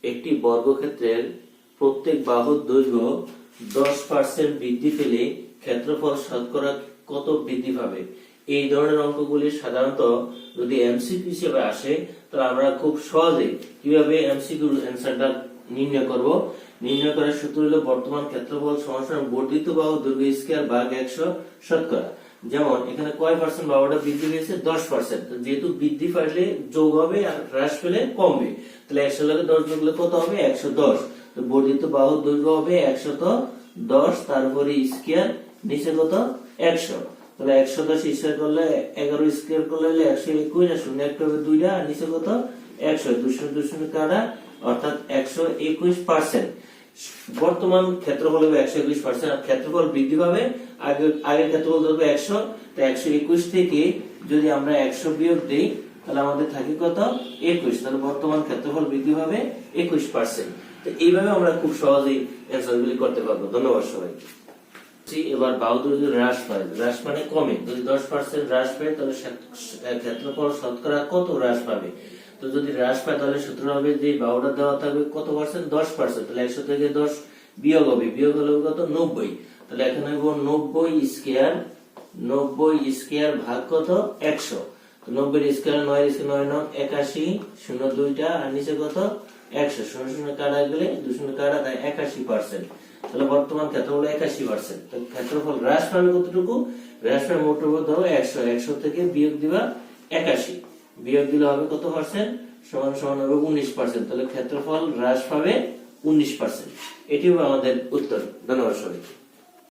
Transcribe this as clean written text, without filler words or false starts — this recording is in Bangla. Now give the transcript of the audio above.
একটি বর্গক্ষেত্রের প্রত্যেক বাহুর দৈর্ঘ্য 10% বৃদ্ধি পেলে ক্ষেত্রফল শতকরা কত বৃদ্ধি পাবে? এই ধরনের অঙ্কগুলি সাধারণত যদি এমসিকিউ হিসেবে আসে তাহলে আমরা খুব সহজে কিভাবে এমসিকিউ অ্যান্সারটা নির্ণয় করব। নির্ণয় করার সূত্র হলো বর্তমান ক্ষেত্রফল সমান বর্ধিত বাহু দৈর্ঘ্য স্কয়ার ভাগ 100 শতকরা। যেমন এখানে কয় পার্সেন্ট বাহুটা বৃদ্ধি পেয়েছে? 10%। যেহেতু বৃদ্ধি পাইলে যোগ হবে আর হ্রাস পেলে কমবে, তাহলে 100 লগে 10 যোগ করলে কত হবে? 110। তো বর্ধিত বাহুর দৈর্ঘ্য হবে 110, তারপরে স্কয়ার, নিচে কত? 100। তাহলে 110 স্কয়ার করলে 11 স্কয়ার করলে 121, আর শূন্য একটা হবে 2টা, আর নিচে কত? 100, 200 কাটা, অর্থাৎ 121%। বর্তমান ক্ষেত্রফল হবে 121%, আর ক্ষেত্রফল বৃদ্ধি পাবে। আগের ক্ষেত্রফল ধরবে 100, তো 121 থেকে যদি আমরা 100 বিয়োগ দেই তাহলে আমাদের থাকে কত? 21। তাহলে বর্তমান ক্ষেত্রফল বৃদ্ধি পাবে 21%। তো এইভাবে আমরা খুব সহজেই অ্যান্সারগুলি করতে পারবো। ধন্যবাদ সবাইকে। এবার বাহু দৈর্ঘ্য হ্রাস পায়, হ্রাস মানে কমে। যদি 10% হ্রাস পায় তাহলে ক্ষেত্রফল শতকরা কত হ্রাস পাবে? তো যদি হ্রাস পায় তাহলে সূত্র হবে যে বাহুটা দেওয়া থাকবে কত পার্সেন্ট? 10%। তাহলে 100 থেকে 10 বিয়োগ হবে, বিয়োগ হলে কত? 90। তাহলে এখানে হইব 90 স্কয়ার ভাগ কত? 100। তো 90 স্কয়ার 9 স্কয়ার 9 81, শূন্য 2টা, আর নিচে কত? 100, শূন্য শূন্য কাটা গেলে 200 কাটা, তাই 81%। তাহলে বর্তমান ক্ষেত্রফল 81%। তো ক্ষেত্রফল হ্রাস পাবে কতটুকু? হ্রাস পাবে মোট উপর ধরো 100 থেকে বিয়োগ দিবা 81, বিয়োগ দিলে হবে কত পার্সেন্ট? সমান সমান হবে 19%। তাহলে ক্ষেত্রফল হ্রাস পাবে 19%। এটি হবে আমাদের উত্তর। ধন্যবাদ সবাইকে।